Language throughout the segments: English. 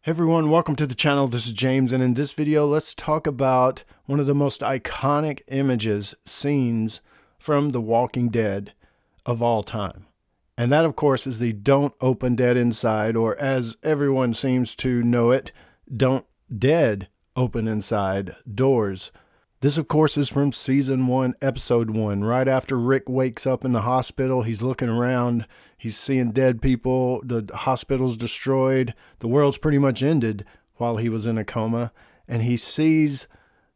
Hey everyone, welcome to the channel. This is James, and in this video, let's talk about one of the most iconic images, scenes from The Walking Dead of all time. And that, of course, is the Don't Open Dead Inside, or as everyone seems to know it, Don't Dead Open Inside doors. This, of course, is from Season 1, Episode 1. Right after Rick wakes up in the hospital, he's looking around, he's seeing dead people, the hospital's destroyed, the world's pretty much ended while he was in a coma, and he sees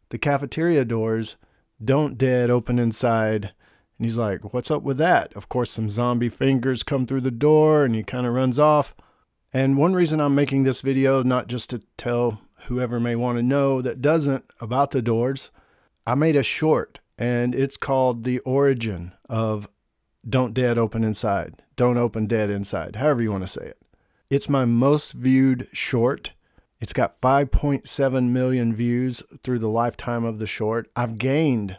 the cafeteria doors, Don't Dead Open Inside, and he's like, what's up with that? Of course, some zombie fingers come through the door, and he kind of runs off. And one reason I'm making this video, not just to tell whoever may want to know that doesn't about the doors, I made a short, and it's called The Origin of Don't Dead Open Inside. Don't Open Dead Inside, however you want to say it. It's my most viewed short. It's got 5.7 million views through the lifetime of the short. I've gained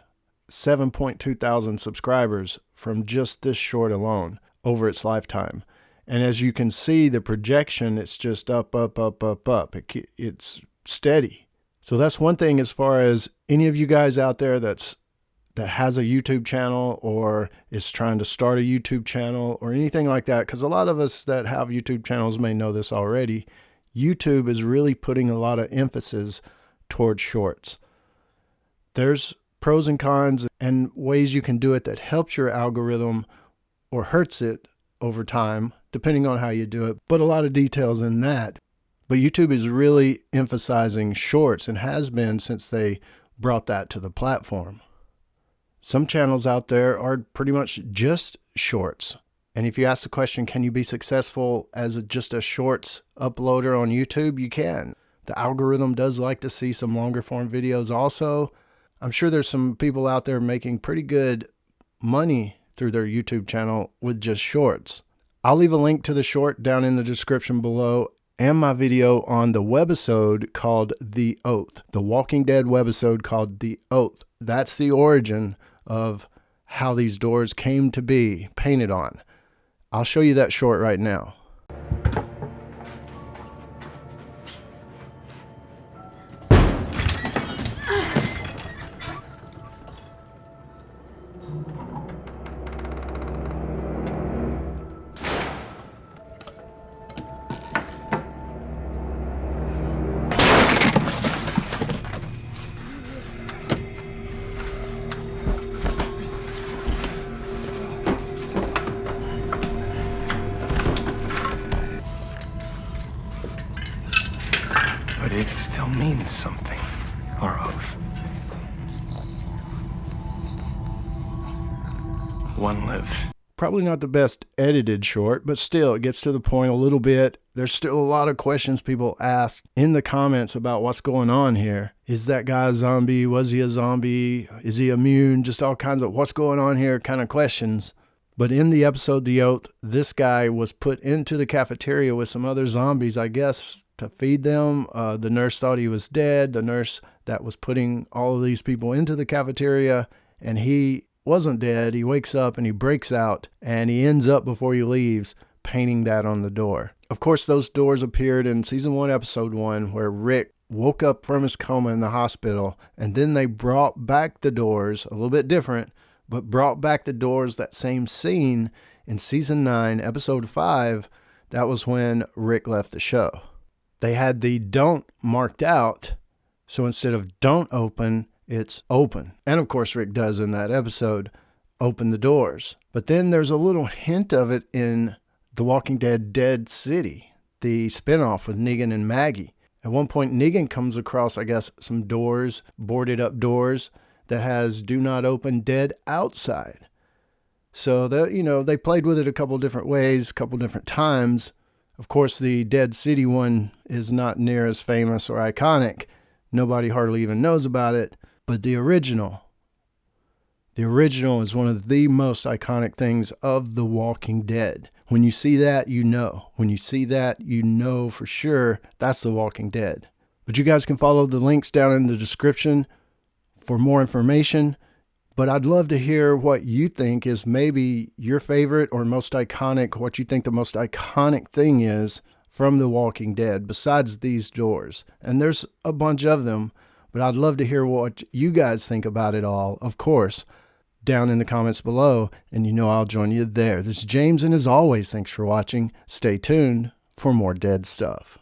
7.2 thousand subscribers from just this short alone over its lifetime. And as you can see, the projection, it's just up, up, up, up, up. It's steady. So that's one thing as far as any of you guys out there that has a YouTube channel or is trying to start a YouTube channel or anything like that, because a lot of us that have YouTube channels may know this already. YouTube is really putting a lot of emphasis towards shorts. There's pros and cons and ways you can do it that helps your algorithm or hurts it over time, depending on how you do it, but a lot of details in that. But YouTube is really emphasizing shorts and has been since they brought that to the platform. Some channels out there are pretty much just shorts. And if you ask the question, can you be successful as just a shorts uploader on YouTube? You can. The algorithm does like to see some longer form videos also. I'm sure there's some people out there making pretty good money through their YouTube channel with just shorts. I'll leave a link to the short down in the description below, and my video on the webisode called The Oath. The Walking Dead webisode called The Oath. That's the origin of how these doors came to be painted on. I'll show you that short right now. But it still means something, our oath. One lives. Probably not the best edited short, but still it gets to the point a little bit. There's still a lot of questions people ask in the comments about what's going on here. Is that guy a zombie? Was he a zombie? Is he immune? Just all kinds of what's going on here kind of questions. But in the episode The Oath, this guy was put into the cafeteria with some other zombies, I guess, to feed them. The nurse thought he was dead. The nurse that was putting all of these people into the cafeteria, and he wasn't dead. He wakes up and he breaks out, and he ends up, before he leaves, painting that on the door. Of course, those doors appeared in Season 1, Episode 1, where Rick woke up from his coma in the hospital, and then they brought back the doors, a little bit different, but brought back the doors, that same scene in Season 9, Episode 5. That was when Rick left the show. They had the don't marked out, so instead of don't open, it's open. And of course, Rick does in that episode open the doors. But then there's a little hint of it in The Walking Dead Dead City, the spinoff with Negan and Maggie. At one point, Negan comes across, I guess, some doors, boarded up doors that has do not open dead outside. So they played with it a couple different ways, a couple different times. Of course, the Dead City one is not near as famous or iconic. Nobody hardly even knows about it. But the original is one of the most iconic things of The Walking Dead. When you see that, you know. When you see that, you know for sure that's The Walking Dead. But you guys can follow the links down in the description for more information. But I'd love to hear what you think is maybe your favorite or most iconic, what you think the most iconic thing is from The Walking Dead besides these doors. And there's a bunch of them, but I'd love to hear what you guys think about it all, of course, down in the comments below. And you know I'll join you there. This is James, and as always, thanks for watching. Stay tuned for more dead stuff.